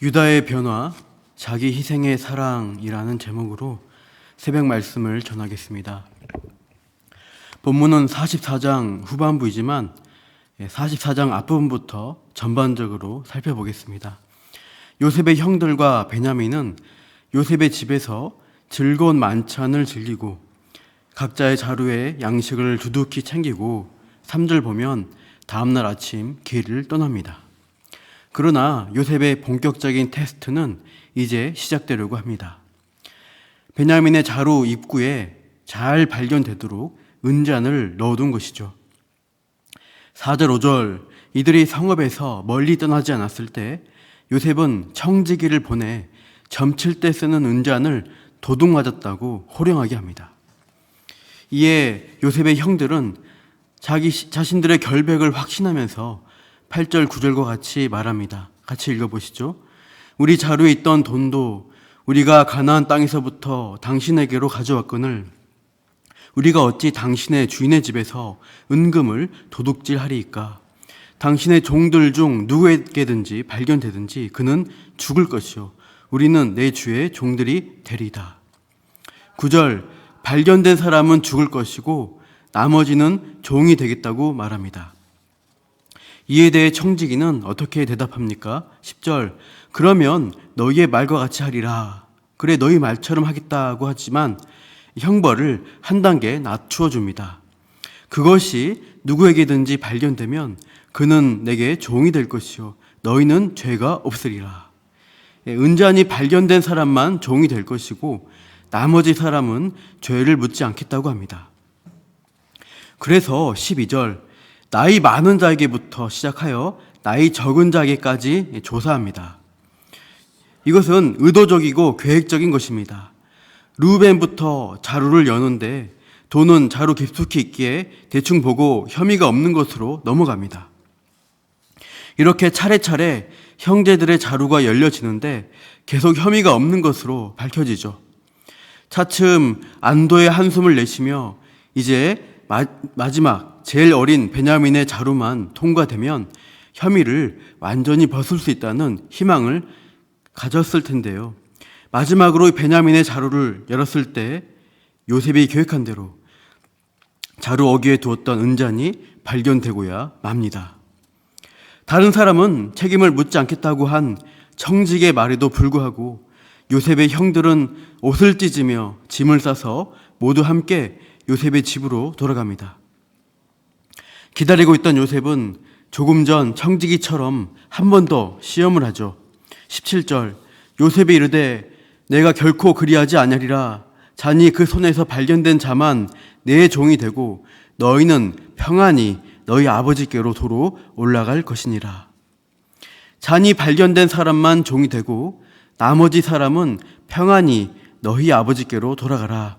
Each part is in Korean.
유다의 변화, 자기 희생의 사랑이라는 제목으로 새벽 말씀을 전하겠습니다. 본문은 44장 후반부이지만 44장 앞부분부터 전반적으로 살펴보겠습니다. 요셉의 형들과 베냐민은 요셉의 집에서 즐거운 만찬을 즐기고 각자의 자루에 양식을 두둑히 챙기고 3절 보면 다음날 아침 길을 떠납니다. 그러나 요셉의 본격적인 테스트는 이제 시작되려고 합니다. 베냐민의 자루 입구에 잘 발견되도록 은잔을 넣어둔 것이죠. 4절, 5절 이들이 성읍에서 멀리 떠나지 않았을 때 요셉은 청지기를 보내 점칠 때 쓰는 은잔을 도둑 맞았다고 호령하게 합니다. 이에 요셉의 형들은 자신들의 결백을 확신하면서 8절, 9절과 같이 말합니다. 같이 읽어보시죠. 우리 자루에 있던 돈도 우리가 가나안 땅에서부터 당신에게로 가져왔거늘 우리가 어찌 당신의 주인의 집에서 은금을 도둑질하리이까. 당신의 종들 중 누구에게든지 발견되든지 그는 죽을 것이요 우리는 내 주의 종들이 되리이다. 9절, 발견된 사람은 죽을 것이고 나머지는 종이 되겠다고 말합니다. 이에 대해 청지기는 어떻게 대답합니까? 10절, 그러면 너희의 말과 같이 하리라. 그래, 너희 말처럼 하겠다고 하지만 형벌을 한 단계 낮추어 줍니다. 그것이 누구에게든지 발견되면 그는 내게 종이 될 것이요 너희는 죄가 없으리라. 은잔이 발견된 사람만 종이 될 것이고 나머지 사람은 죄를 묻지 않겠다고 합니다. 그래서 12절, 나이 많은 자에게부터 시작하여 나이 적은 자에게까지 조사합니다. 이것은 의도적이고 계획적인 것입니다. 르우벤부터 자루를 여는데 돈은 자루 깊숙이 있기에 대충 보고 혐의가 없는 것으로 넘어갑니다. 이렇게 차례차례 형제들의 자루가 열려지는데 계속 혐의가 없는 것으로 밝혀지죠. 차츰 안도의 한숨을 내쉬며 이제 마지막 제일 어린 베냐민의 자루만 통과되면 혐의를 완전히 벗을 수 있다는 희망을 가졌을 텐데요. 마지막으로 베냐민의 자루를 열었을 때 요셉이 계획한 대로 자루 어귀에 두었던 은잔이 발견되고야 맙니다. 다른 사람은 책임을 묻지 않겠다고 한 청직의 말에도 불구하고 요셉의 형들은 옷을 찢으며 짐을 싸서 모두 함께 요셉의 집으로 돌아갑니다. 기다리고 있던 요셉은 조금 전 청지기처럼 한 번 더 시험을 하죠. 17절, 요셉이 이르되 내가 결코 그리하지 아니하리라. 자니 그 손에서 발견된 자만 내 종이 되고 너희는 평안히 너희 아버지께로 도로 올라갈 것이니라. 잔이 발견된 사람만 종이 되고 나머지 사람은 평안히 너희 아버지께로 돌아가라.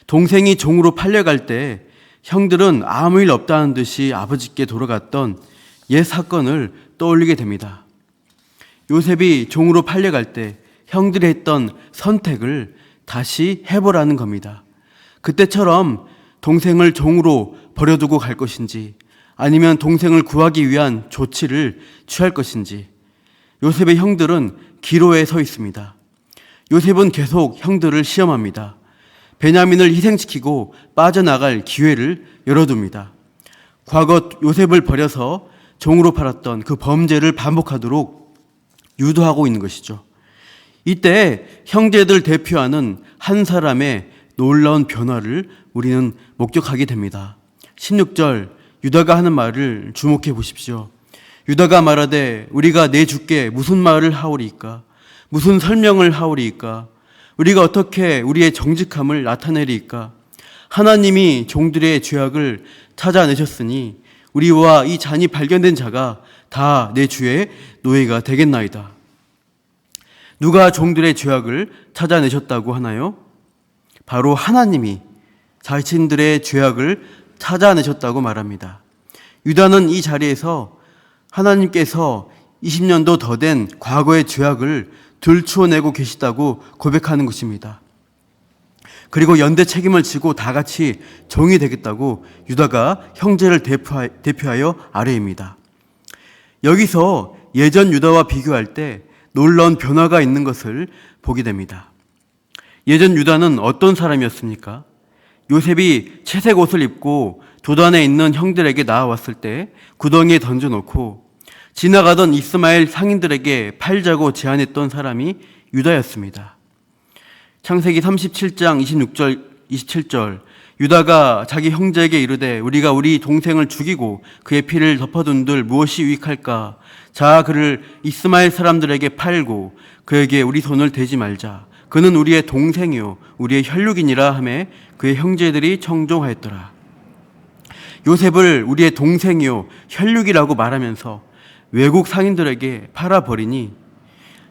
동생이 종으로 팔려갈 때 형들은 아무 일 없다는 듯이 아버지께 돌아갔던 옛 사건을 떠올리게 됩니다. 요셉이 종으로 팔려갈 때 형들이 했던 선택을 다시 해보라는 겁니다. 그때처럼 동생을 종으로 버려두고 갈 것인지 아니면 동생을 구하기 위한 조치를 취할 것인지 요셉의 형들은 기로에 서 있습니다. 요셉은 계속 형들을 시험합니다. 베냐민을 희생시키고 빠져나갈 기회를 열어둡니다. 과거 요셉을 버려서 종으로 팔았던 그 범죄를 반복하도록 유도하고 있는 것이죠. 이때 형제들 대표하는 한 사람의 놀라운 변화를 우리는 목격하게 됩니다. 16절, 유다가 하는 말을 주목해 보십시오. 유다가 말하되 우리가 내 주께 무슨 말을 하오리이까? 무슨 설명을 하오리이까? 우리가 어떻게 우리의 정직함을 나타내리이까? 하나님이 종들의 죄악을 찾아내셨으니 우리와 이 잔이 발견된 자가 다 내 주의 노예가 되겠나이다. 누가 종들의 죄악을 찾아내셨다고 하나요? 바로 하나님이 자신들의 죄악을 찾아내셨다고 말합니다. 유다는 이 자리에서 하나님께서 20년도 더 된 과거의 죄악을 들추어내고 계시다고 고백하는 것입니다. 그리고 연대 책임을 지고 다 같이 종이 되겠다고 유다가 형제를 대표하여 아뢰입니다. 여기서 예전 유다와 비교할 때 놀라운 변화가 있는 것을 보게 됩니다. 예전 유다는 어떤 사람이었습니까? 요셉이 채색 옷을 입고 도단에 있는 형들에게 나와왔을 때 구덩이에 던져놓고 지나가던 이스마엘 상인들에게 팔자고 제안했던 사람이 유다였습니다. 창세기 37장 26절, 27절 유다가 자기 형제에게 이르되 우리가 우리 동생을 죽이고 그의 피를 덮어둔들 무엇이 유익할까? 자 그를 이스마엘 사람들에게 팔고 그에게 우리 손을 대지 말자. 그는 우리의 동생이요 우리의 혈육이니라 하매 그의 형제들이 청종하였더라. 요셉을 우리의 동생이요 혈육이라고 말하면서 외국 상인들에게 팔아버리니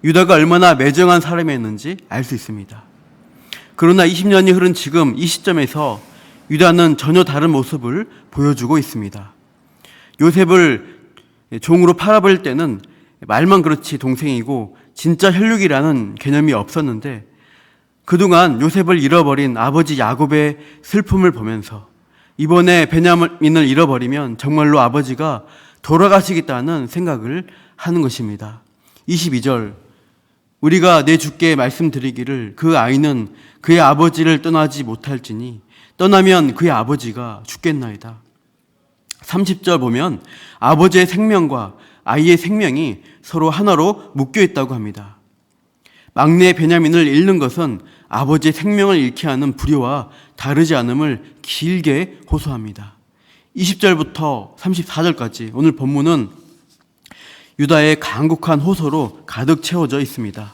유다가 얼마나 매정한 사람이었는지 알 수 있습니다. 그러나 20년이 흐른 지금 이 시점에서 유다는 전혀 다른 모습을 보여주고 있습니다. 요셉을 종으로 팔아버릴 때는 말만 그렇지 동생이고 진짜 혈육이라는 개념이 없었는데 그동안 요셉을 잃어버린 아버지 야곱의 슬픔을 보면서 이번에 베냐민을 잃어버리면 정말로 아버지가 돌아가시겠다는 생각을 하는 것입니다. 22절 우리가 내 주께 말씀드리기를 그 아이는 그의 아버지를 떠나지 못할지니 떠나면 그의 아버지가 죽겠나이다. 30절 보면 아버지의 생명과 아이의 생명이 서로 하나로 묶여 있다고 합니다. 막내 베냐민을 잃는 것은 아버지의 생명을 잃게 하는 불효와 다르지 않음을 길게 호소합니다. 20절부터 34절까지 오늘 본문은 유다의 간곡한 호소로 가득 채워져 있습니다.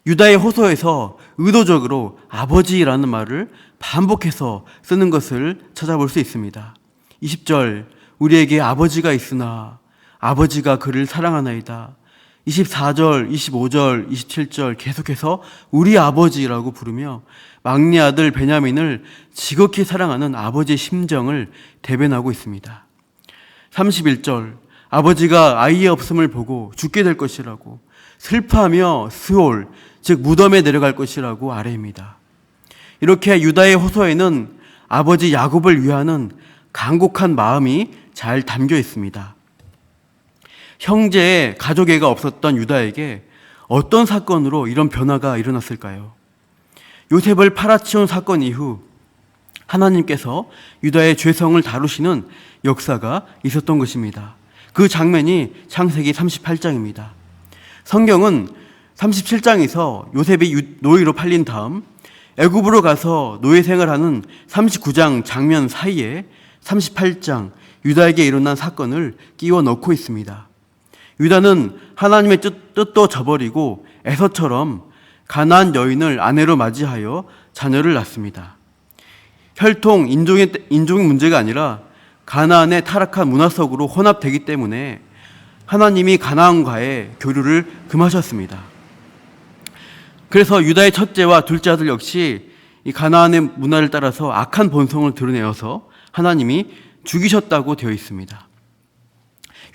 유다의 호소에서 의도적으로 아버지라는 말을 반복해서 쓰는 것을 찾아볼 수 있습니다. 20절 우리에게 아버지가 있으나 아버지가 그를 사랑하나이다. 24절, 25절, 27절 계속해서 우리 아버지라고 부르며 막내 아들 베냐민을 지극히 사랑하는 아버지의 심정을 대변하고 있습니다. 31절 아버지가 아이의 없음을 보고 죽게 될 것이라고 슬퍼하며 스올 즉 무덤에 내려갈 것이라고 아뢰입니다. 이렇게 유다의 호소에는 아버지 야곱을 위하는 간곡한 마음이 잘 담겨 있습니다. 형제의 가족애가 없었던 유다에게 어떤 사건으로 이런 변화가 일어났을까요? 요셉을 팔아치운 사건 이후 하나님께서 유다의 죄성을 다루시는 역사가 있었던 것입니다. 그 장면이 창세기 38장입니다. 성경은 37장에서 요셉이 노예로 팔린 다음 애굽으로 가서 노예 생활하는 39장 장면 사이에 38장 유다에게 일어난 사건을 끼워 넣고 있습니다. 유다는 하나님의 뜻도 저버리고 에서처럼 가나안 여인을 아내로 맞이하여 자녀를 낳습니다. 혈통, 인종의 문제가 아니라 가나안의 타락한 문화 속으로 혼합되기 때문에 하나님이 가나안과의 교류를 금하셨습니다. 그래서 유다의 첫째와 둘째 아들 역시 이 가나안의 문화를 따라서 악한 본성을 드러내어서 하나님이 죽이셨다고 되어 있습니다.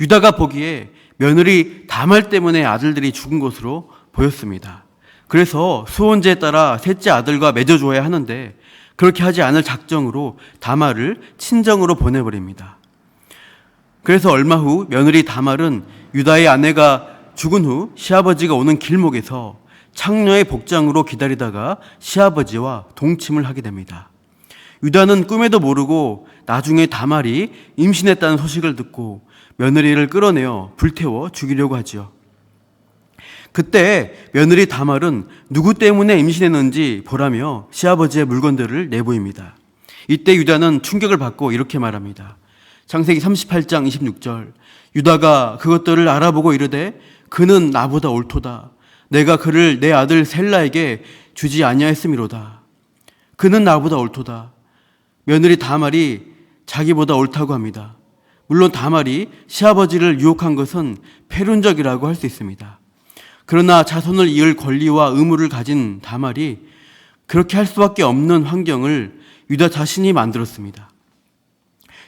유다가 보기에 며느리 다말 때문에 아들들이 죽은 것으로 보였습니다. 그래서 수혼제에 따라 셋째 아들과 맺어줘야 하는데 그렇게 하지 않을 작정으로 다말을 친정으로 보내버립니다. 그래서 얼마 후 며느리 다말은 유다의 아내가 죽은 후 시아버지가 오는 길목에서 창녀의 복장으로 기다리다가 시아버지와 동침을 하게 됩니다. 유다는 꿈에도 모르고 나중에 다말이 임신했다는 소식을 듣고 며느리를 끌어내어 불태워 죽이려고 하지요. 그때 며느리 다말은 누구 때문에 임신했는지 보라며 시아버지의 물건들을 내보입니다. 이때 유다는 충격을 받고 이렇게 말합니다. 창세기 38장 26절 유다가 그것들을 알아보고 이르되 그는 나보다 옳도다. 내가 그를 내 아들 셀라에게 주지 아니하였음이로다. 그는 나보다 옳도다. 며느리 다말이 자기보다 옳다고 합니다. 물론 다말이 시아버지를 유혹한 것은 패륜적이라고 할 수 있습니다. 그러나 자손을 이을 권리와 의무를 가진 다말이 그렇게 할 수밖에 없는 환경을 유다 자신이 만들었습니다.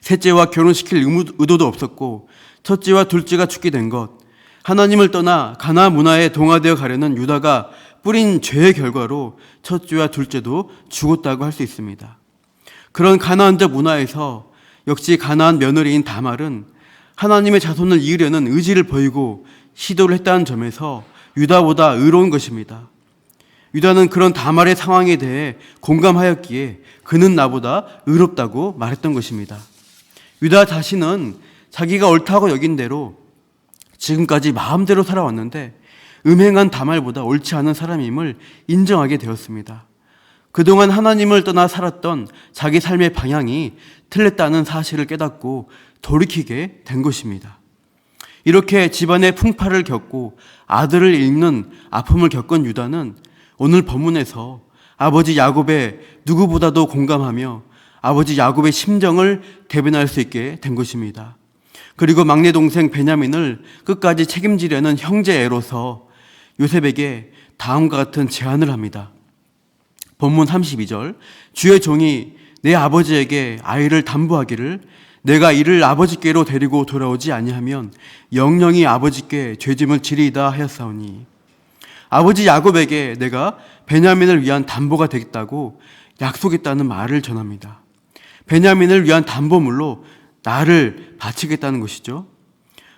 셋째와 결혼시킬 의도도 없었고 첫째와 둘째가 죽게 된 것, 하나님을 떠나 가나안 문화에 동화되어 가려는 유다가 뿌린 죄의 결과로 첫째와 둘째도 죽었다고 할 수 있습니다. 그런 가나안적 문화에서 역시 가나안 며느리인 다말은 하나님의 자손을 이으려는 의지를 보이고 시도를 했다는 점에서 유다보다 의로운 것입니다. 유다는 그런 다말의 상황에 대해 공감하였기에 그는 나보다 의롭다고 말했던 것입니다. 유다 자신은 자기가 옳다고 여긴 대로 지금까지 마음대로 살아왔는데 음행한 다말보다 옳지 않은 사람임을 인정하게 되었습니다. 그동안 하나님을 떠나 살았던 자기 삶의 방향이 틀렸다는 사실을 깨닫고 돌이키게 된 것입니다. 이렇게 집안의 풍파를 겪고 아들을 잃는 아픔을 겪은 유다는 오늘 본문에서 아버지 야곱의 누구보다도 공감하며 아버지 야곱의 심정을 대변할 수 있게 된 것입니다. 그리고 막내 동생 베냐민을 끝까지 책임지려는 형제애로서 요셉에게 다음과 같은 제안을 합니다. 본문 32절, 주의 종이 내 아버지에게 아이를 담보하기를 내가 이를 아버지께로 데리고 돌아오지 아니하면 영영이 아버지께 죄짐을 지리이다 하였사오니, 아버지 야곱에게 내가 베냐민을 위한 담보가 되겠다고 약속했다는 말을 전합니다. 베냐민을 위한 담보물로 나를 바치겠다는 것이죠.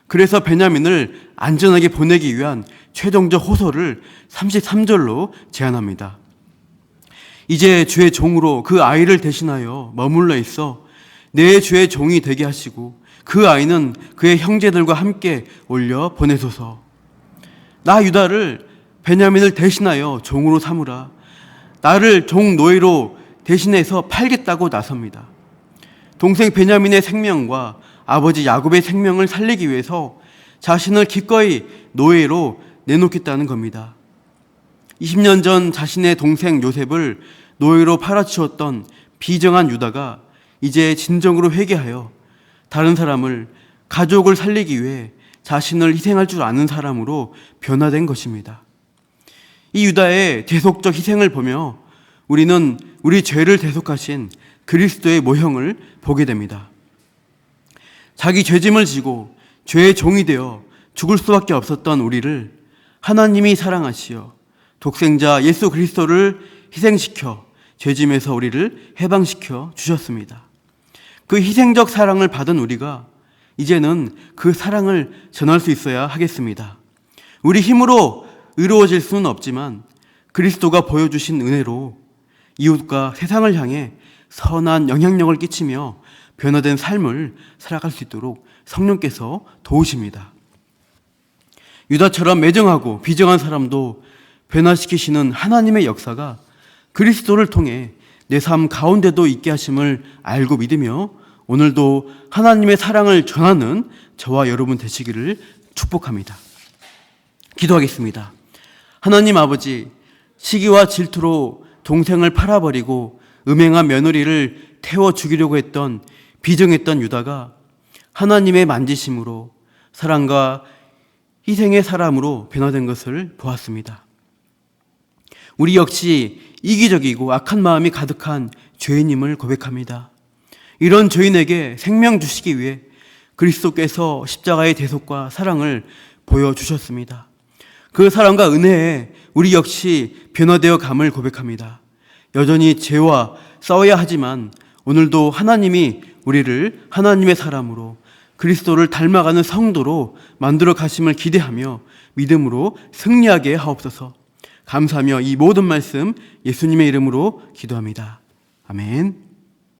그래서 베냐민을 안전하게 보내기 위한 최종적 호소를 33절로 제안합니다. 이제 주의 종으로 그 아이를 대신하여 머물러 있어 내 주의 종이 되게 하시고 그 아이는 그의 형제들과 함께 올려 보내소서. 나 유다를 베냐민을 대신하여 종으로 삼으라. 나를 종 노예로 대신해서 팔겠다고 나섭니다. 동생 베냐민의 생명과 아버지 야곱의 생명을 살리기 위해서 자신을 기꺼이 노예로 내놓겠다는 겁니다. 20년 전 자신의 동생 요셉을 노예로 팔아치웠던 비정한 유다가 이제 진정으로 회개하여 다른 사람을, 가족을 살리기 위해 자신을 희생할 줄 아는 사람으로 변화된 것입니다. 이 유다의 대속적 희생을 보며 우리는 우리 죄를 대속하신 그리스도의 모형을 보게 됩니다. 자기 죄짐을 지고 죄의 종이 되어 죽을 수밖에 없었던 우리를 하나님이 사랑하시어 독생자 예수 그리스도를 희생시켜 죄짐에서 우리를 해방시켜 주셨습니다. 그 희생적 사랑을 받은 우리가 이제는 그 사랑을 전할 수 있어야 하겠습니다. 우리 힘으로 의로워질 수는 없지만 그리스도가 보여주신 은혜로 이웃과 세상을 향해 선한 영향력을 끼치며 변화된 삶을 살아갈 수 있도록 성령께서 도우십니다. 유다처럼 매정하고 비정한 사람도 변화시키시는 하나님의 역사가 그리스도를 통해 내 삶 가운데도 있게 하심을 알고 믿으며 오늘도 하나님의 사랑을 전하는 저와 여러분 되시기를 축복합니다. 기도하겠습니다. 하나님 아버지, 시기와 질투로 동생을 팔아버리고 음행한 며느리를 태워 죽이려고 했던 비정했던 유다가 하나님의 만지심으로 사랑과 희생의 사람으로 변화된 것을 보았습니다. 우리 역시 이기적이고 악한 마음이 가득한 죄인임을 고백합니다. 이런 죄인에게 생명 주시기 위해 그리스도께서 십자가의 대속과 사랑을 보여주셨습니다. 그 사랑과 은혜에 우리 역시 변화되어 감을 고백합니다. 여전히 죄와 싸워야 하지만 오늘도 하나님이 우리를 하나님의 사람으로 그리스도를 닮아가는 성도로 만들어 가심을 기대하며 믿음으로 승리하게 하옵소서. 감사하며 이 모든 말씀 예수님의 이름으로 기도합니다. 아멘.